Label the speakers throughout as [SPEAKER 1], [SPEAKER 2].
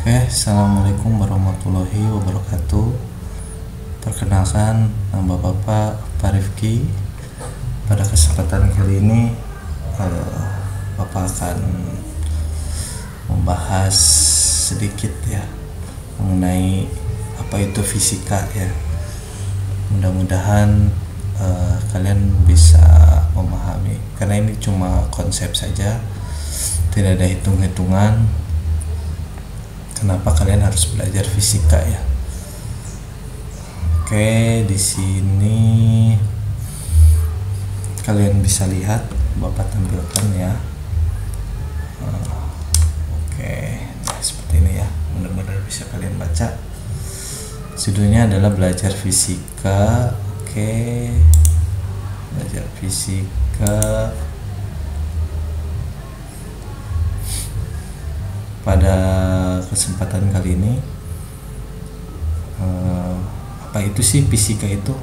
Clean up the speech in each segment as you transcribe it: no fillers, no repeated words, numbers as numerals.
[SPEAKER 1] Assalamualaikum warahmatullahi wabarakatuh. Perkenalkan, nama Bapak Pak Rifki. Pada kesempatan kali ini, Bapak akan membahas sedikit ya mengenai apa itu fisika ya. Mudah-mudahan kalian bisa memahami, karena ini cuma konsep saja, tidak ada hitung-hitungan. Kenapa kalian harus belajar fisika ya? Oke, di sini kalian bisa lihat, Bapak tampilkan ya. Oke, nah seperti ini ya. Benar-benar bisa kalian baca. Judulnya adalah belajar fisika. Oke, belajar fisika. Pada kesempatan kali ini, apa itu sih fisika itu?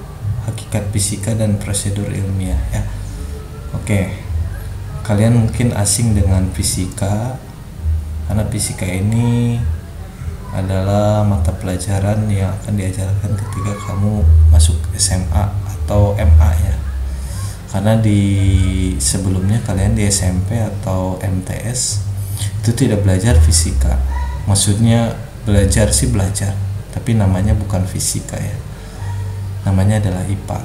[SPEAKER 1] Hakikat fisika dan prosedur ilmiah ya. Oke, kalian mungkin asing dengan fisika karena fisika ini adalah mata pelajaran yang akan diajarkan ketika kamu masuk SMA atau MA ya. Karena di sebelumnya kalian di SMP atau MTS itu tidak belajar fisika. Maksudnya belajar sih belajar, tapi namanya bukan fisika ya, namanya adalah IPA.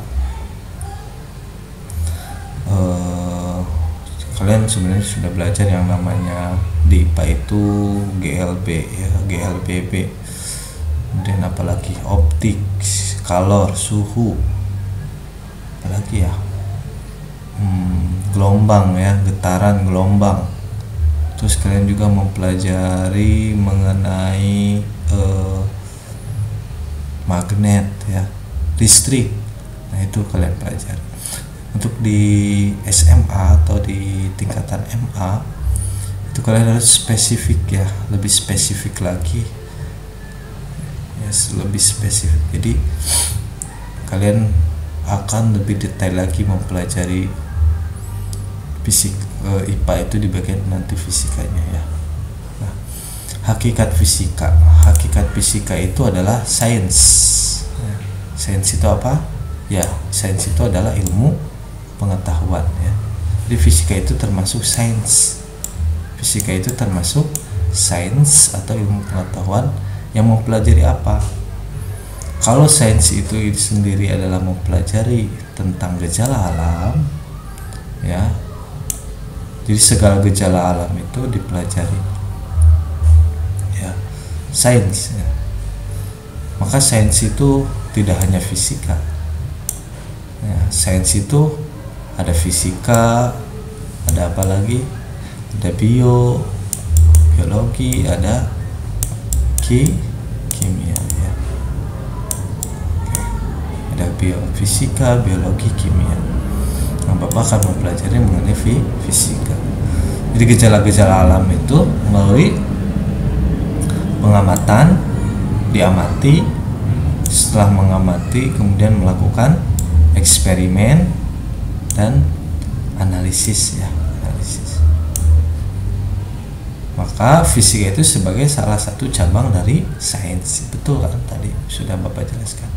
[SPEAKER 1] Kalian sebenarnya sudah belajar yang namanya di IPA itu GLB ya, GLBB, kemudian apalagi optik, kalor, suhu, apalagi ya, gelombang ya, getaran gelombang. Terus kalian juga mempelajari mengenai magnet ya, listrik. Nah itu kalian pelajari. Untuk di SMA atau di tingkatan MA itu kalian harus spesifik ya, lebih spesifik lagi ya, lebih spesifik. Jadi kalian akan lebih detail lagi mempelajari fisik. IPA itu di bagian nanti fisikanya ya. Nah, hakikat fisika itu adalah sains ya. Sains itu apa ya? Sains itu adalah ilmu pengetahuan ya. Jadi fisika itu termasuk sains. Fisika itu termasuk sains atau ilmu pengetahuan yang mempelajari apa? Kalau sains itu sendiri adalah mempelajari tentang gejala alam ya. Jadi segala gejala alam itu dipelajari ya, sains ya. Maka sains itu tidak hanya fisika ya, sains itu ada fisika, ada apa lagi, ada biologi, ada kimia ya. Oke. Ada fisika, biologi, kimia. Nah, Bapak akan mempelajari mengenai fisika. Jadi gejala-gejala alam itu melalui pengamatan, diamati, setelah mengamati kemudian melakukan eksperimen dan analisis ya, analisis. Maka fisika itu sebagai salah satu cabang dari sains. Betul kan, tadi sudah Bapak jelaskan.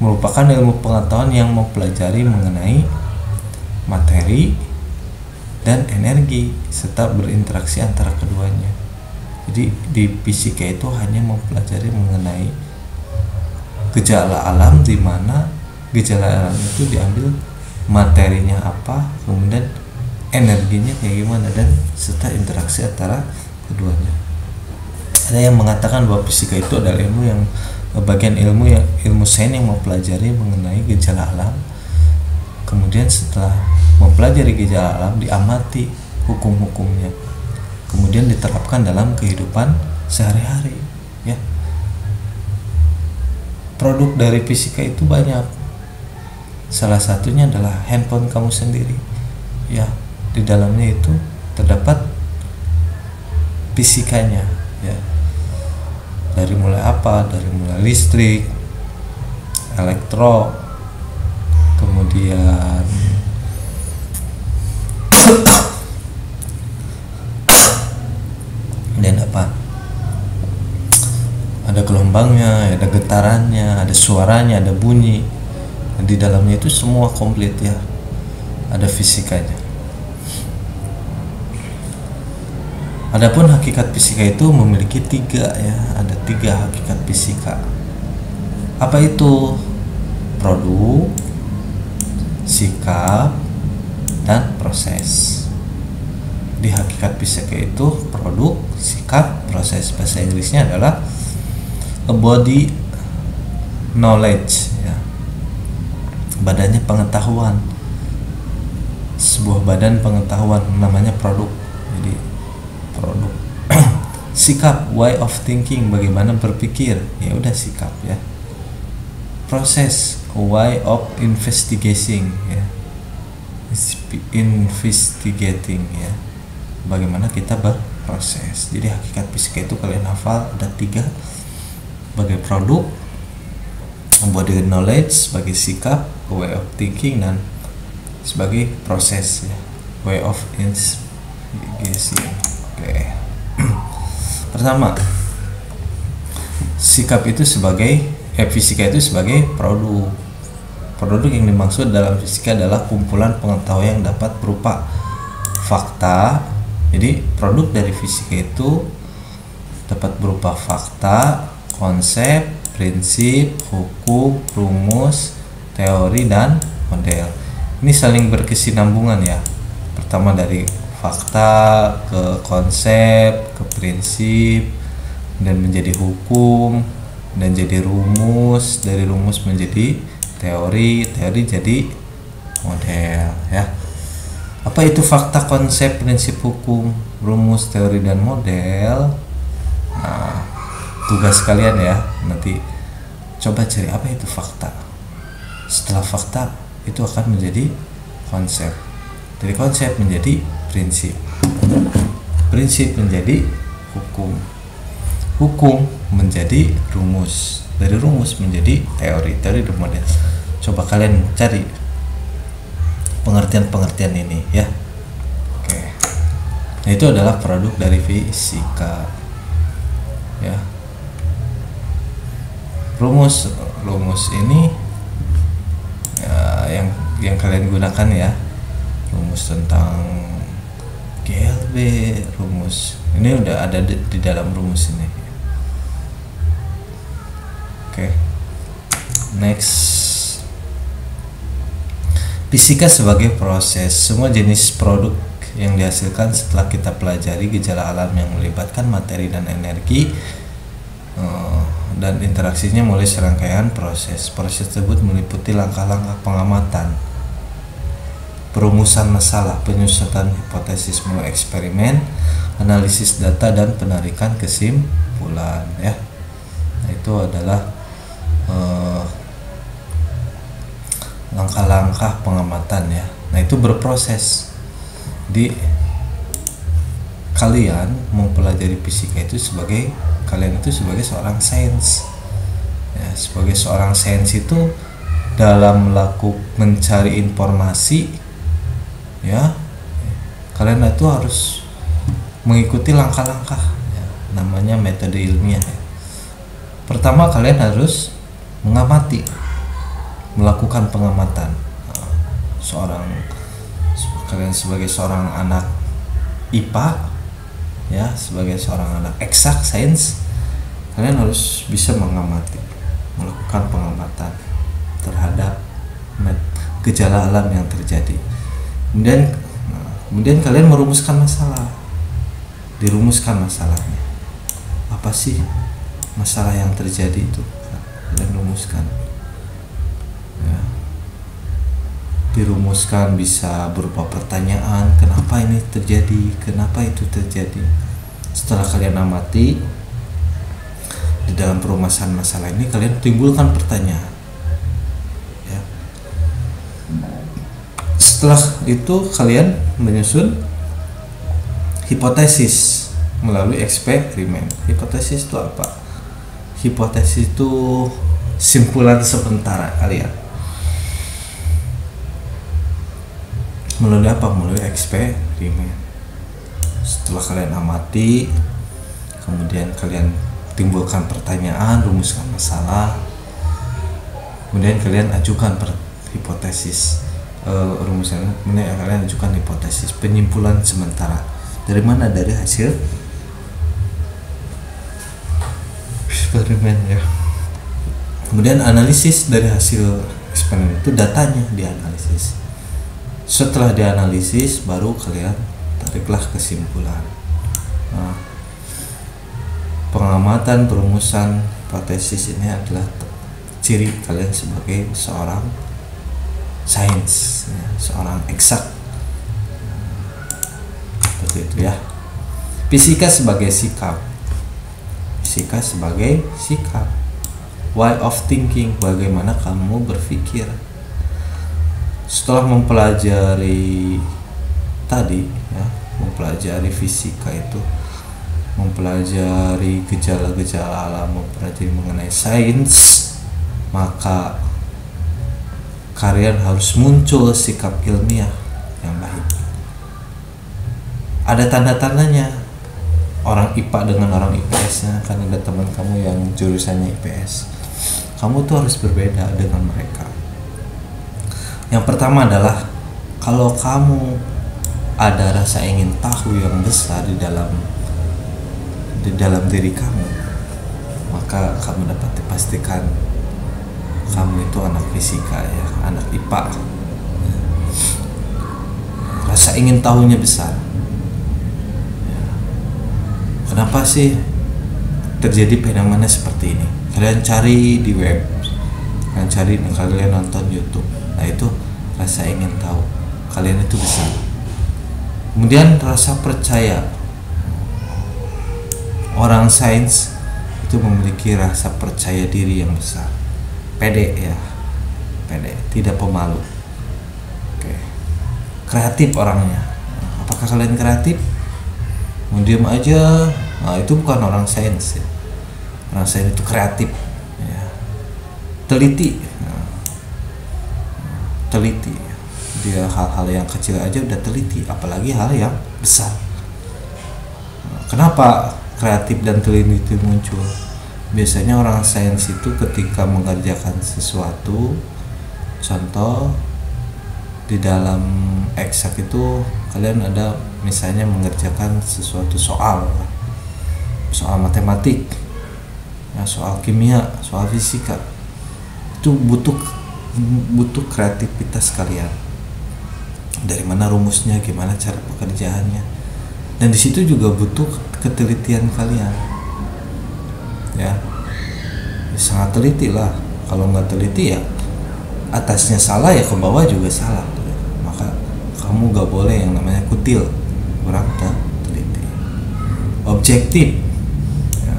[SPEAKER 1] Merupakan ilmu pengetahuan yang mempelajari mengenai materi dan energi serta berinteraksi antara keduanya. Jadi di fisika itu hanya mempelajari mengenai gejala alam, di mana gejala alam itu diambil materinya apa, kemudian energinya kayak gimana, dan serta interaksi antara keduanya. Ada yang mengatakan bahwa fisika itu adalah ilmu yang bagian ilmu sains yang mempelajari mengenai gejala alam. Kemudian setelah mempelajari gejala alam, diamati hukum-hukumnya, kemudian diterapkan dalam kehidupan sehari-hari ya. Produk dari fisika itu banyak. Salah satunya adalah handphone kamu sendiri ya. Di dalamnya itu terdapat fisikanya ya. Dari mulai apa? Dari mulai listrik, elektro, kemudian dan apa ada gelombangnya, ada getarannya, ada suaranya, ada bunyi. Di dalamnya itu semua komplit ya, ada fisikanya. Adapun hakikat fisika itu memiliki 3 ya, ada 3 hakikat fisika. Apa itu? Produk, sikap, dan proses. Di hakikat fisika itu produk, sikap, proses. Bahasa Inggrisnya adalah a body knowledge ya. Badannya pengetahuan. Sebuah badan pengetahuan namanya produk. Jadi produk. Sikap, way of thinking, bagaimana berpikir. Ya udah sikap ya. Proses, way of investigating ya. Investigating ya. Bagaimana kita berproses. Jadi hakikat fisika itu kalian hafal ada 3, sebagai produk, body knowledge, sebagai sikap, way of thinking, dan sebagai proses ya, way of investigation. Oke. Pertama, sikap itu sebagai fisika itu sebagai produk. Produk yang dimaksud dalam fisika adalah kumpulan pengetahuan yang dapat berupa fakta. Jadi produk dari fisika itu dapat berupa fakta, konsep, prinsip, hukum, rumus, teori, dan model. Ini saling berkesinambungan ya. Pertama dari fakta ke konsep, ke prinsip, dan menjadi hukum, dan jadi rumus, dari rumus menjadi teori, teori jadi model ya. Apa itu fakta, konsep, prinsip, hukum, rumus, teori, dan model? Nah, tugas kalian ya, nanti coba cari apa itu fakta. Setelah fakta itu akan menjadi konsep, dari konsep menjadi prinsip, prinsip menjadi hukum, hukum menjadi rumus, dari rumus menjadi teori, teori dan model. Coba kalian cari pengertian-pengertian ini ya. Oke. Nah, itu adalah produk dari fisika ya. Rumus ini ya, yang kalian gunakan ya, rumus tentang GLB, rumus ini udah ada di dalam rumus ini. Oke. Next, fisika sebagai proses. Semua jenis produk yang dihasilkan setelah kita pelajari gejala alam yang melibatkan materi dan energi dan interaksinya mulai serangkaian proses. Proses tersebut meliputi langkah-langkah pengamatan, perumusan masalah, penyusunan hipotesis melalui eksperimen, analisis data, dan penarikan kesimpulan ya. Nah, itu adalah langkah-langkah pengamatan ya. Nah, itu berproses. Di kalian mempelajari fisika itu sebagai kalian itu sebagai seorang sains ya. Sebagai seorang sains itu dalam mencari informasi ya, kalian itu harus mengikuti langkah-langkah ya, namanya metode ilmiah ya. Pertama, kalian harus mengamati, melakukan pengamatan. Kalian sebagai seorang anak IPA ya, sebagai seorang anak eksak sains, kalian harus bisa mengamati, melakukan pengamatan terhadap gejala alam yang terjadi. Kemudian kalian merumuskan masalah, dirumuskan masalahnya. Apa sih masalah yang terjadi itu? Kalian rumuskan. Ya. Dirumuskan bisa berupa pertanyaan, kenapa ini terjadi, kenapa itu terjadi. Setelah kalian amati di dalam perumusan masalah ini, kalian timbulkan pertanyaan ya. Setelah itu kalian menyusun hipotesis melalui eksperimen. Hipotesis itu apa? Hipotesis itu simpulan sementara kalian. Melalui apa? Melalui eksperimen. Setelah kalian amati, kemudian kalian timbulkan pertanyaan, rumuskan masalah, kemudian kalian ajukan hipotesis, rumuskan, kemudian kalian ajukan hipotesis, penyimpulan sementara. Dari mana? Dari hasil eksperimen ya. Kemudian analisis dari hasil eksperimen itu, datanya dianalisis. Setelah dianalisis baru kalian tariklah kesimpulan. Nah, pengamatan, perumusan, hipotesis ini adalah ciri kalian sebagai seorang sains, ya, seorang eksak. Seperti itu ya. Fisika sebagai sikap. Fisika sebagai sikap. Way of thinking, bagaimana kamu berpikir. Setelah mempelajari tadi, ya, mempelajari fisika itu, mempelajari gejala-gejala alam, mempelajari mengenai sains, maka kalian harus muncul sikap ilmiah yang baik. Ada tanda-tandanya. Orang IPA dengan orang IPS-nya, kan ada teman kamu yang jurusannya IPS. Kamu tuh harus berbeda dengan mereka. Yang pertama adalah kalau kamu ada rasa ingin tahu yang besar di dalam diri kamu, maka kamu dapat dipastikan kamu itu anak fisika ya, anak IPA. Rasa ingin tahunya besar. Kenapa sih terjadi fenomena seperti ini? Kalian cari di web, kalian nonton YouTube. Nah, itu rasa ingin tahu kalian itu besar. Kemudian rasa percaya. Orang sains itu memiliki rasa percaya diri yang besar. Pede ya, pede, tidak pemalu. Oke. Kreatif orangnya. Apakah kalian kreatif? Mau diem aja? Nah, itu bukan orang sains ya. Orang sains itu kreatif ya. Teliti ya. Teliti ya. Dia hal-hal yang kecil aja udah teliti, apalagi hal yang besar. Nah, kenapa kreatif dan teliti itu muncul? Biasanya orang sains itu ketika mengerjakan sesuatu, contoh di dalam eksak itu kalian ada misalnya mengerjakan sesuatu soal matematik, ya, soal kimia, soal fisika, itu butuh kreativitas kalian. Dari mana rumusnya, gimana cara pekerjaannya, dan di situ juga butuh ketelitian kalian, ya sangat teliti lah. Kalau nggak teliti ya atasnya salah ya ke bawah juga salah. Maka kamu gak boleh yang namanya kutil, kurang teliti. Objektif ya,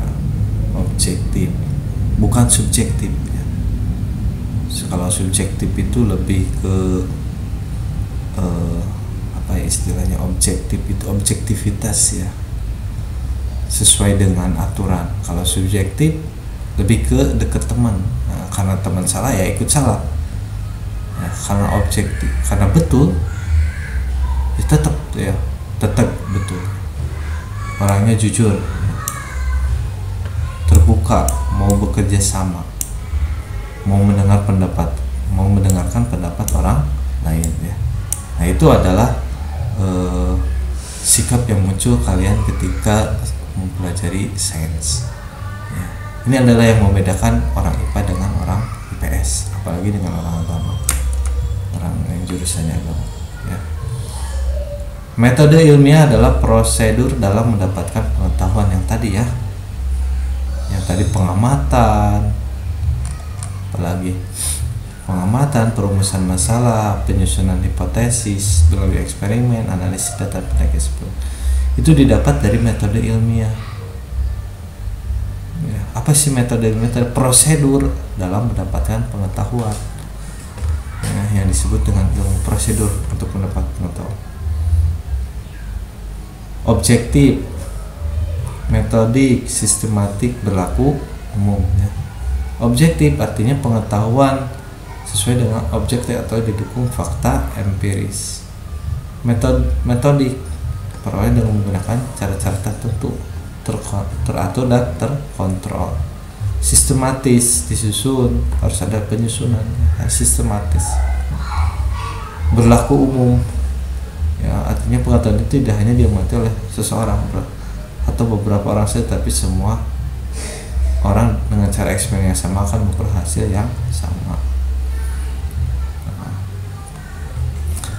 [SPEAKER 1] objektif bukan subjektif ya. Kalau subjektif itu lebih ke apa istilahnya, objektif itu objektivitas ya, sesuai dengan aturan. Kalau subjektif lebih ke deket teman. Nah, karena teman salah ya ikut salah ya, karena objektif, karena betul ya tetap betul. Orangnya jujur, terbuka, mau bekerja sama, mau mendengarkan pendapat orang lain ya. Nah, itu adalah sikap yang muncul kalian ketika mempelajari sains ya. Ini adalah yang membedakan orang IPA dengan orang IPS, apalagi dengan orang agama, orang yang jurusannya agama ya. Metode ilmiah adalah prosedur dalam mendapatkan pengetahuan yang tadi ya, yang tadi pengamatan, apalagi pengamatan, perumusan masalah, penyusunan hipotesis melalui eksperimen, analisis data pendapat itu didapat dari metode ilmiah ya. Apa sih metode ilmiah? Prosedur dalam mendapatkan pengetahuan ya, yang disebut dengan ilmu prosedur untuk mendapat pengetahuan. Objektif, metodik, sistematik, berlaku umum ya. Objektif artinya pengetahuan sesuai dengan objektif atau didukung fakta empiris. Metodik peroleh dengan menggunakan cara-cara tertentu teratur dan terkontrol, sistematis, disusun, harus ada penyusunan yang sistematis, berlaku umum. Ya, artinya pengetahuan itu tidak hanya diamati oleh seseorang atau beberapa orang saja, tapi semua orang dengan cara eksperimen yang sama akan memperoleh hasil yang sama.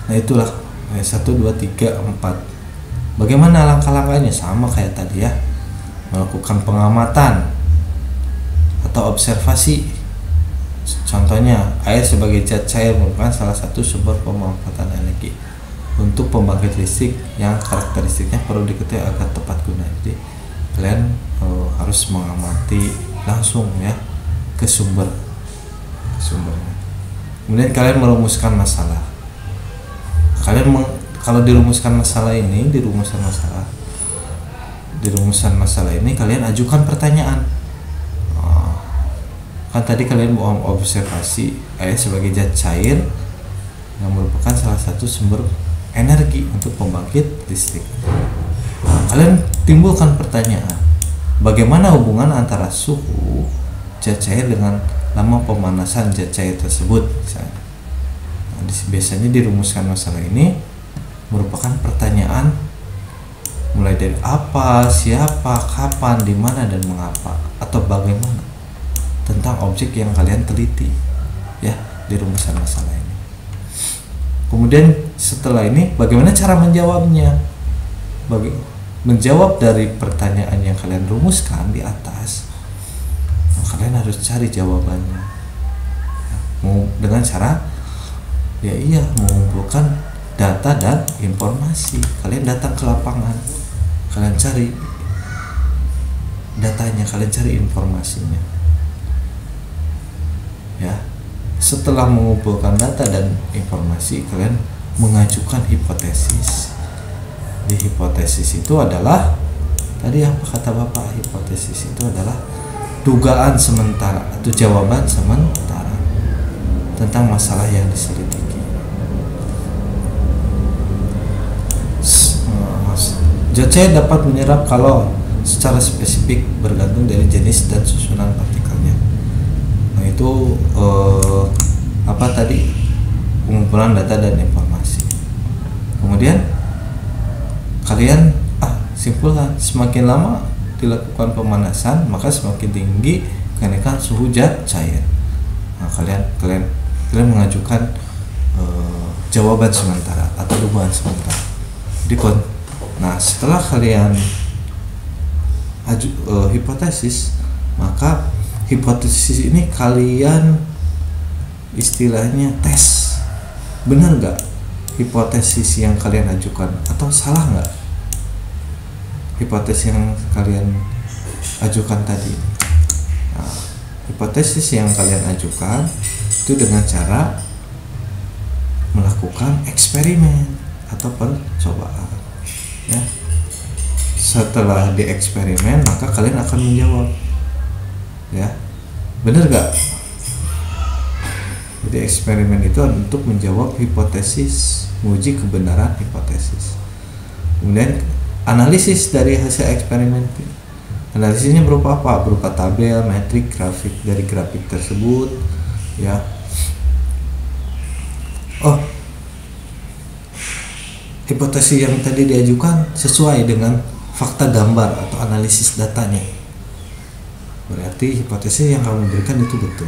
[SPEAKER 1] Nah itulah 1, 2, 3, 4. Bagaimana langkah-langkahnya? Sama kayak tadi ya, melakukan pengamatan atau observasi. Contohnya, air sebagai zat cair merupakan salah satu sumber pemanfaatan energi untuk pembangkit listrik yang karakteristiknya perlu diketahui agar tepat guna. Jadi kalian harus mengamati langsung ya ke sumbernya. Kemudian kalian merumuskan masalah. Kalau dirumuskan masalah ini, di rumusan masalah ini kalian ajukan pertanyaan. Kan tadi kalian mau observasi air sebagai zat cair yang merupakan salah satu sumber energi untuk pembangkit listrik. Kalian timbulkan pertanyaan, bagaimana hubungan antara suhu zat cair dengan lama pemanasan zat cair tersebut misalnya. Biasanya dirumuskan masalah ini merupakan pertanyaan mulai dari apa, siapa, kapan, di mana, dan mengapa, atau bagaimana tentang objek yang kalian teliti ya di rumusan masalah ini. Kemudian setelah ini bagaimana cara menjawabnya? Menjawab dari pertanyaan yang kalian rumuskan di atas, kalian harus cari jawabannya dengan cara mengumpulkan data dan informasi. Kalian datang ke lapangan, kalian cari datanya, kalian cari informasinya ya. Setelah mengumpulkan data dan informasi, kalian mengajukan hipotesis. Di hipotesis itu adalah tadi apa kata Bapak, hipotesis itu adalah dugaan sementara atau jawaban sementara tentang masalah yang diselidiki. Zat cair dapat menyerap kalor secara spesifik bergantung dari jenis dan susunan partikelnya. Nah itu tadi pengumpulan data dan informasi. Kemudian kalian simpulkan, semakin lama dilakukan pemanasan maka semakin tinggi kenaikan suhu zat cair. Nah, kalian mengajukan jawaban sementara atau dugaan sementara. Nah setelah kalian hipotesis, maka hipotesis ini kalian istilahnya tes, benar nggak hipotesis yang kalian ajukan, atau salah nggak hipotesis yang kalian ajukan tadi. Nah, hipotesis yang kalian ajukan itu dengan cara melakukan eksperimen atau percobaan ya. Setelah dieksperimen maka kalian akan menjawab ya, benar gak? Jadi eksperimen itu untuk menjawab hipotesis, menguji kebenaran hipotesis. Kemudian analisis dari hasil eksperimen. Analisisnya berupa apa? Berupa tabel, metrik, grafik. Dari grafik tersebut ya, hipotesis yang tadi diajukan sesuai dengan fakta gambar atau analisis datanya. Berarti hipotesis yang kamu berikan itu betul.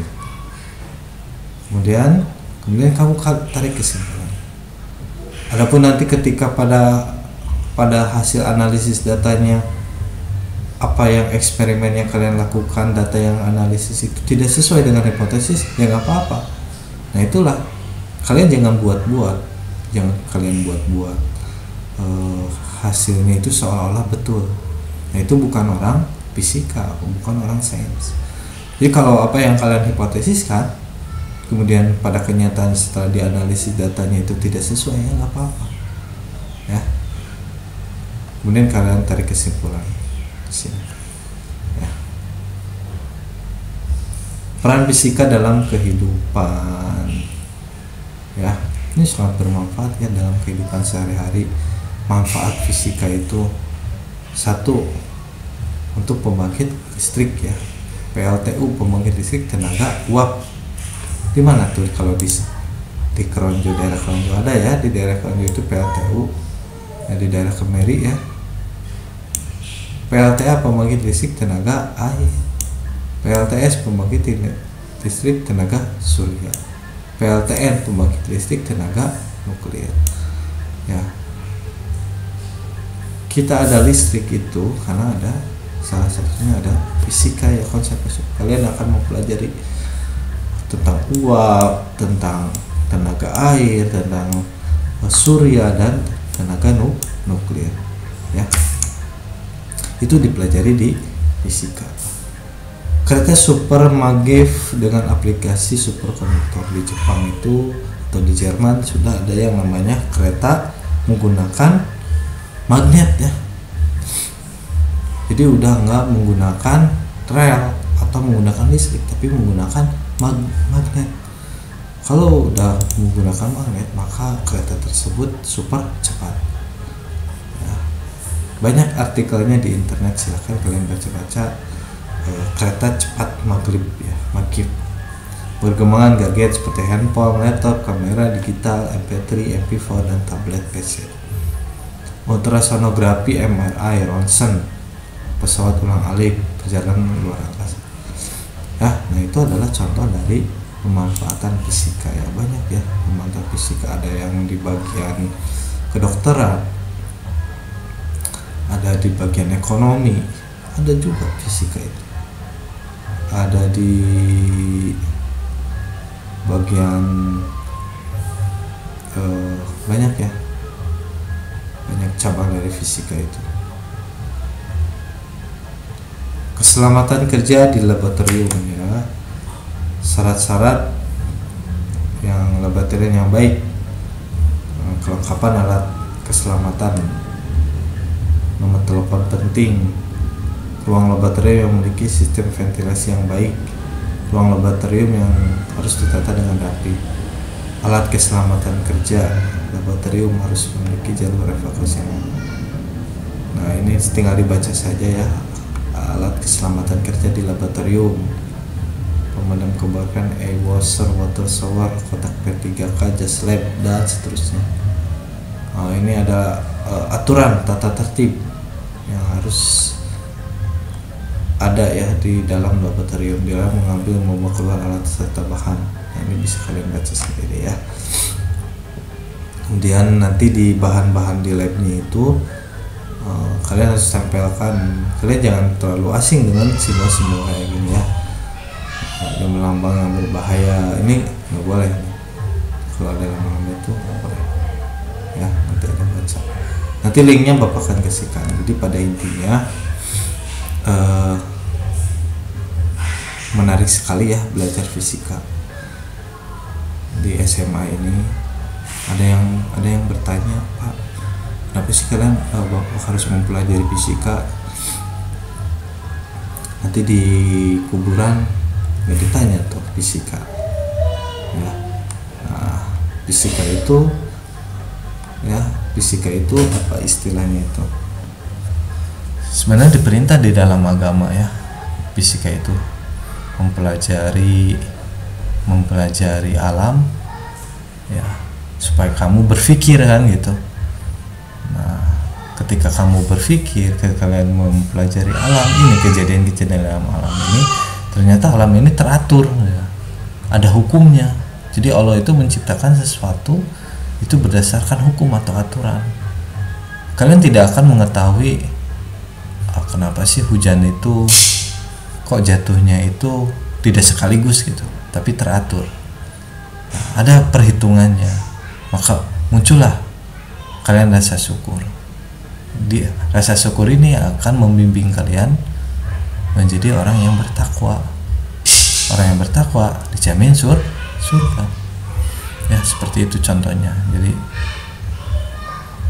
[SPEAKER 1] Kemudian kamu tarik kesimpulan. Adapun nanti ketika pada hasil analisis datanya, apa yang eksperimen yang kalian lakukan, data yang analisis itu tidak sesuai dengan hipotesis, ya nggak apa-apa. Nah itulah, kalian jangan buat-buat, hasilnya itu seolah-olah betul. Nah itu bukan orang fisika, bukan orang sains. Jadi kalau apa yang kalian hipotesiskan kemudian pada kenyataan setelah dianalisis datanya itu tidak sesuai, ya nggak apa-apa ya. Kemudian kalian tarik kesimpulan di sini ya. Peran fisika dalam kehidupan ya, ini sangat bermanfaat ya dalam kehidupan sehari-hari. Manfaat fisika itu satu, untuk pembangkit listrik ya. PLTU, pembangkit listrik tenaga uap. Di mana tuh kalau di Kronjo, daerah Kronjo ada ya, di daerah Kronjo itu PLTU ya, di daerah Kemeri ya. PLTA, pembangkit listrik tenaga air. PLTS, pembangkit listrik tenaga surya. PLTN, pembangkit listrik tenaga nuklir ya. Kita ada listrik itu karena ada salah satunya ada fisika ya, konsep fisika. Kalian akan mempelajari tentang uap, tentang tenaga air, tentang surya dan tenaga nuklir ya. Itu dipelajari di fisika. Kereta super maglev dengan aplikasi superkonduktor di Jepang itu atau di Jerman sudah ada yang namanya kereta menggunakan magnet ya. Jadi udah nggak menggunakan rel atau menggunakan listrik, tapi menggunakan magnet. Kalau udah menggunakan magnet, maka kereta tersebut super cepat ya. Banyak artikelnya di internet, silahkan kalian baca-baca. Kereta cepat maglev ya, maglev. Perkembangan gadget seperti handphone, laptop, kamera digital, MP3, MP4 dan tablet PC. Ultrasonografi, MRI, ronsen, pesawat ulang-alik, perjalanan luar angkasa. Ya, nah itu adalah contoh dari pemanfaatan fisika ya. Banyak ya pemanfaatan fisika, ada yang di bagian kedokteran, ada di bagian ekonomi, ada juga fisika itu. Ada di bagian banyak ya, banyak cabang dari fisika itu. Keselamatan kerja di laboratorium ya, syarat-syarat yang laboratorium yang baik, kelengkapan alat keselamatan, nomor telepon penting, ruang laboratorium yang memiliki sistem ventilasi yang baik, ruang laboratorium yang harus ditata dengan rapi, alat keselamatan kerja laboratorium harus memiliki jalur evakuasi yang aman. Nah ini tinggal dibaca saja ya, alat keselamatan kerja di laboratorium, pemadam kebakaran, washer, water shower, kotak P3K, jas lab dan seterusnya. Ini ada aturan tata tertib yang harus ada ya di dalam laboratorium, dia mengambil, membawa keluar alat serta bahan. Nah, ini bisa kalian baca sendiri ya. Kemudian nanti di bahan-bahan di labnya itu kalian harus tempelkan. Kalian jangan terlalu asing dengan simbol-simbol kayak gini ya, ada lambang yang berbahaya, ini nggak boleh. Kalau ada lambang itu nggak boleh ya, nanti ada baca. Nanti linknya bapak akan kasihkan. Jadi pada intinya menarik sekali ya belajar fisika di SMA ini. Ada yang bertanya, Pak, kenapa sih kalian bapak harus mempelajari fisika? Nanti di kuburan nggak ditanya tuh fisika ya. Nah, fisika itu apa istilahnya itu? Sebenarnya diperintah di dalam agama ya, fisika itu mempelajari alam ya, supaya kamu berpikir kan gitu. Nah, ketika kamu berpikir, ketika kalian mempelajari alam ini, kejadian-kejadian dalam alam ini, ternyata alam ini teratur ya, ada hukumnya. Jadi Allah itu menciptakan sesuatu itu berdasarkan hukum atau aturan. Kalian tidak akan mengetahui kenapa sih hujan itu kok jatuhnya itu tidak sekaligus gitu, tapi teratur. Nah, ada perhitungannya. Maka muncullah kalian rasa syukur. Rasa syukur ini akan membimbing kalian menjadi orang yang bertakwa. Orang yang bertakwa dijamin surga. Ya, seperti itu contohnya. Jadi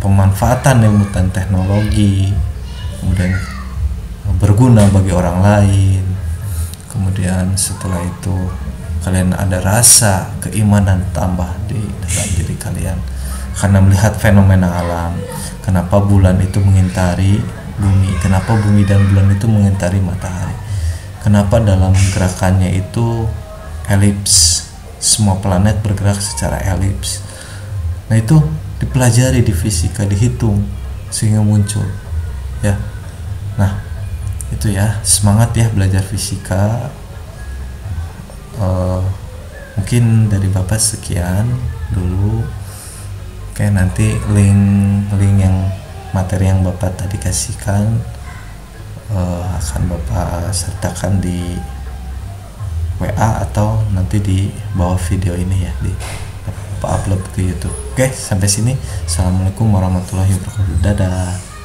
[SPEAKER 1] pemanfaatan ilmu dan teknologi, kemudian berguna bagi orang lain. Kemudian setelah itu kalian ada rasa keimanan tambah di dalam diri kalian karena melihat fenomena alam. Kenapa bulan itu mengintari bumi. Kenapa bumi dan bulan itu mengitari matahari? Kenapa dalam gerakannya itu elips? Semua planet bergerak secara elips. Nah, itu dipelajari di fisika, dihitung sehingga muncul ya. Nah, itu ya, semangat ya belajar fisika. Mungkin dari Bapak sekian dulu. Oke, nanti link yang materi yang Bapak tadi kasihkan akan Bapak sertakan di WA atau nanti di bawah video ini ya, di Bapak upload ke YouTube. Oke, sampai sini. Assalamualaikum warahmatullahi wabarakatuh. Dadah.